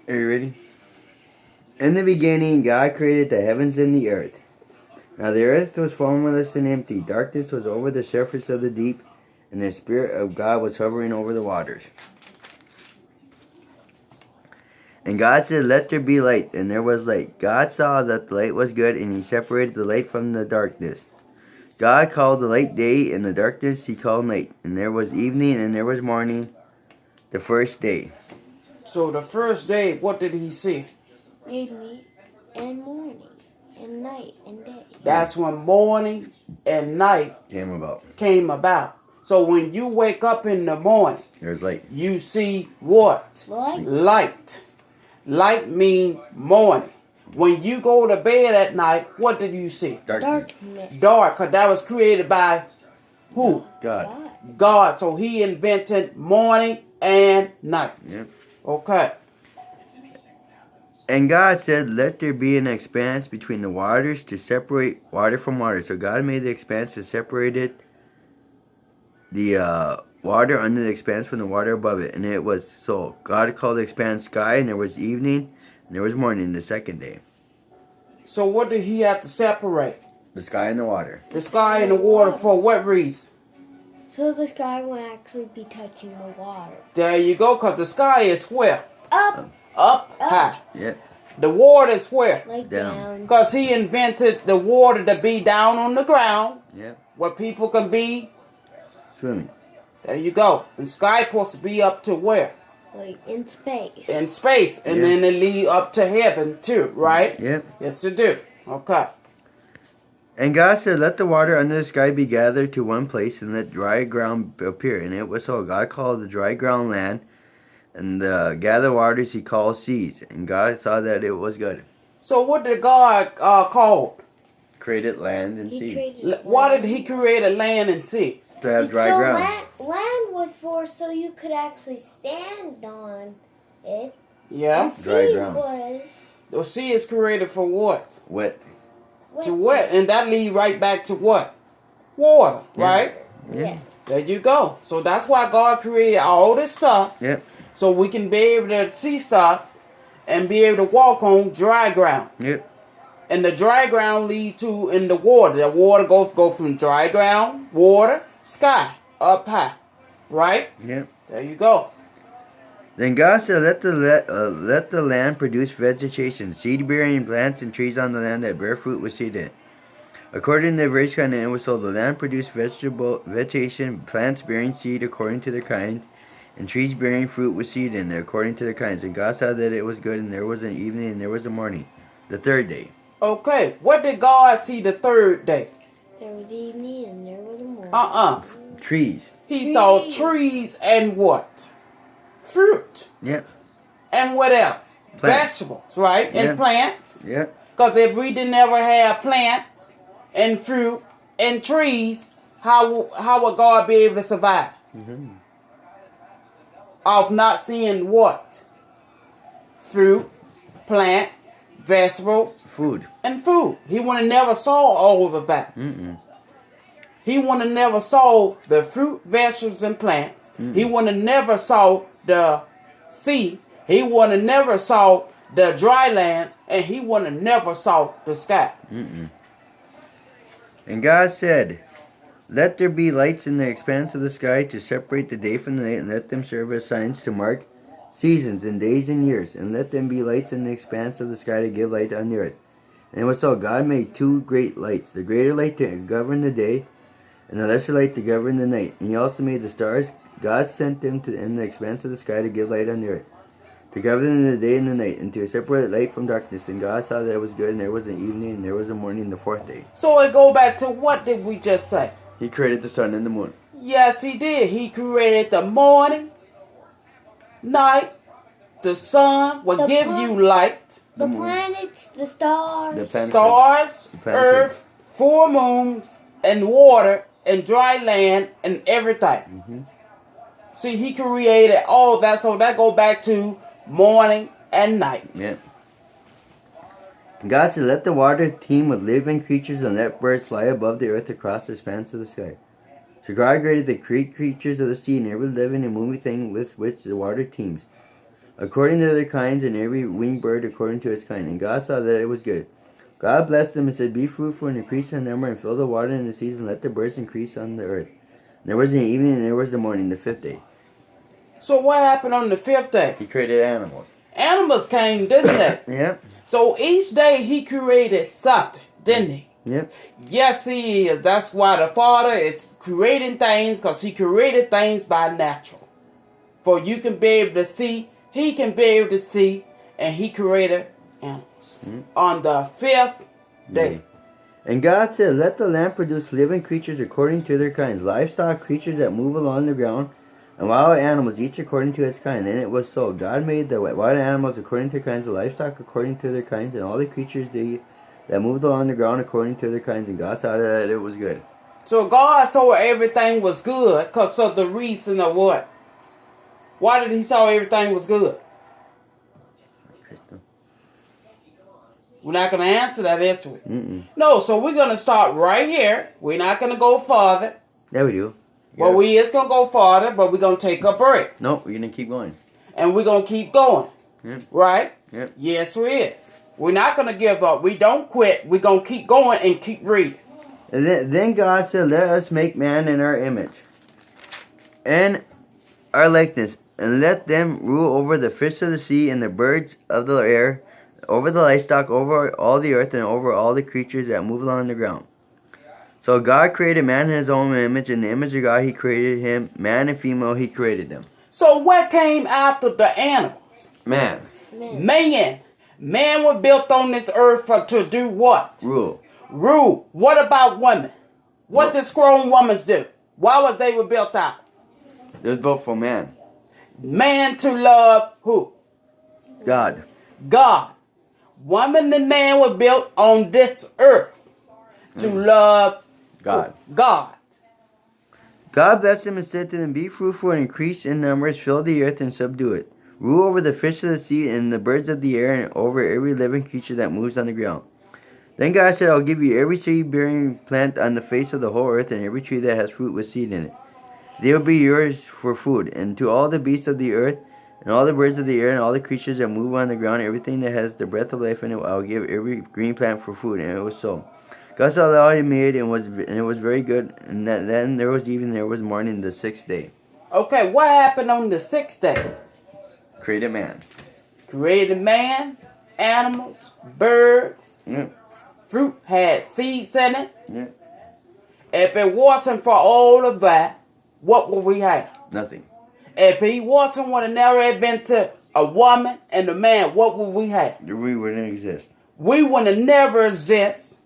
Are you ready? In the beginning, God created the heavens and the earth. Now the earth was formless and empty. Darkness was over the surface of the deep, and the Spirit of God was hovering over the waters. And God said, "Let there be light," and there was light. God saw that the light was good, and he separated the light from the darkness. God called the light day, and the darkness he called night. And there was evening, and there was morning, the first day. So the first day, what did he see? Evening and morning and night and day. That's when morning and night Came about. So when you wake up in the morning, There's light. you see what? Light. Light means morning. When you go to bed at night, what did you see? Darkness. Dark, because that was created by who? God. God. So he invented morning and night. Yep. Okay. And God said, "Let there be an expanse between the waters to separate water from water." So God made the expanse to separate the water under the expanse from the water above it. And it was so. God called the expanse sky, and there was evening, and there was morning the second day. So what did he have to separate? The sky and the water. The sky and the water for what reason? So the sky won't actually be touching the water. There you go, because the sky is where? Up. Up high. Yep. The water is where? Like Down. down. Because he invented the water to be down on the ground, Yep. where people can be. Swimming. There you go. The sky supposed to be up to where? Like in space. In space. And Yeah. then it lead up to heaven too, right? Yep. Yes, it do. Okay. And God said, "Let the water under the sky be gathered to one place, and let dry ground appear." And it was so. God called the dry ground land, and the gathered waters he called seas. And God saw that it was good. So what did God call? Created land and sea. Why did he create a land and sea? To have dry so ground. Land was for so you could actually stand on it. Yeah. And Dry sea ground. was The sea is created for what? Wet. To wet. And that lead right back to what? Water, Yeah. right? Yes. There you go. So that's why God created all this stuff. Yep. So we can be able to see stuff and be able to walk on dry ground. Yep. And the dry ground lead to in the water. The water go from dry ground, water, sky, up high. Right? Yep. There you go. Then God said, let the land produce vegetation, seed-bearing plants and trees on the land that bear fruit with seed in it. According to the various kind, and it was so. The land produced vegetation, plants bearing seed according to their kind, and trees bearing fruit with seed in it according to their kinds. And God saw that it was good, and there was an evening, and there was a morning, the third day. Okay. What did God see the third day? There was evening and there was a morning. Trees. He saw trees and what? Fruit. Yep. And what else? Plants. Vegetables, right? Yeah. And plants. Yep. Because if we didn't ever have plants and fruit and trees, how would God be able to survive? Mm-hmm. Of not seeing what? Fruit, plant, vegetables, Food. and food. He would have never saw all of that. Mm-mm. He would have never saw the fruit, vegetables, and plants. Mm-mm. He would have never saw the sea. He would have never saw the dry lands. And he would have never saw the sky. Mm-mm. And God said, "Let there be lights in the expanse of the sky to separate the day from the night, and let them serve as signs to mark seasons and days and years. And let them be lights in the expanse of the sky to give light on the earth." And it was so. God made two great lights, the greater light to govern the day, and the lesser light to govern the night. And he also made the stars. God sent them in the expanse of the sky to give light on the earth, to govern the day and the night, and to separate light from darkness. And God saw that it was good, and there was an evening, and there was a morning, the fourth day. So it go back to what did we just say? He created the sun and the moon. Yes, he did. He created the morning, night, the sun will give you light. The planets, the stars. The planets. Stars, The planets. earth, full moons, and water, and dry land, and everything. Mm-hmm. See, he created all that, so that go back to morning and night. Yeah. And God said, "Let the water teem with living creatures, and let birds fly above the earth across the expanse of the sky." So God created the creatures of the sea and every living and moving thing with which the water teems, according to their kinds, and every winged bird according to its kind. And God saw that it was good. God blessed them and said, Be fruitful and increase in number, and fill the water in the seas, and let the birds increase on the earth. And there was the evening, and there was the morning, the fifth day. So what happened on the fifth day? He created animals. Animals came, didn't they? Yep. So each day he created something, didn't he? Yep. Yes, he is. That's why the Father is creating things, because he created things by natural. For you can be able to see, he can be able to see, and he created animals. On the fifth day. And God said, Let the land produce living creatures according to their kinds, livestock, creatures that move along the ground, and wild animals, each according to its kind. And it was so. God made the wild animals according to their kinds, the livestock according to their kinds, and all the creatures that moved along the ground according to their kinds. And God saw that it was good. So God saw everything was good because of the reason of what? Why did he saw everything was good? We're not going to answer that, is we? No, so we're going to start right here. We're not going to go farther. Yeah, we do. Well, we is going to go farther, but we're going to take a break. No, we're going to keep going. And we're going to keep going. Yep. Right? Yep. Yes, we is. We're not going to give up. We don't quit. We're going to keep going and keep reading. And then God said, Let us make man in our image and our likeness, and let them rule over the fish of the sea and the birds of the air, over the livestock, over all the earth, and over all the creatures that move along the ground. So God created man in his own image. In the image of God he created him. Man and female he created them. So what came after the animals? Man. Man was built on this earth to do what? Rule. What about women? What did grown women do? Why was they were built out? They was built for man. Man to love who? God. Woman and man were built on this earth to love God. God blessed them and said to them, Be fruitful and increase in numbers, fill the earth and subdue it. Rule over the fish of the sea and the birds of the air, and over every living creature that moves on the ground. Then God said, I'll give you every seed-bearing plant on the face of the whole earth, and every tree that has fruit with seed in it. They will be yours for food. And to all the beasts of the earth, and all the birds of the air, and all the creatures that move on the ground, everything that has the breath of life in it, I will give every green plant for food. And it was so. God saw that all he made, and it was very good. And then there was evening, there was morning, the sixth day. Okay, what happened on the sixth day? Created man. Created man, animals, birds. Fruit had seeds in it. If it wasn't for all of that, what would we have? Nothing. If he wasn't would have never invented a woman and a man, what would we have? We wouldn't exist. We would have never exist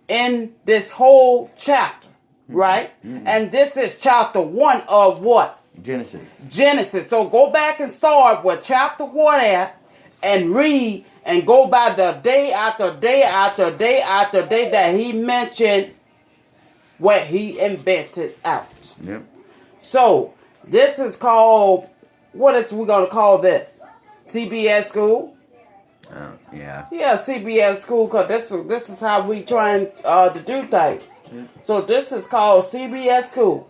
in this whole chapter, right? And this is chapter 1 of what? Genesis. So go back and start with chapter 1 at and read and go by the day after day after day after day that he mentioned what he invented out. Yep. So this is called, what is we going to call this? CBS school? Yeah. Yeah, CBS school, because this is how we trying to do things. So this is called CBS school.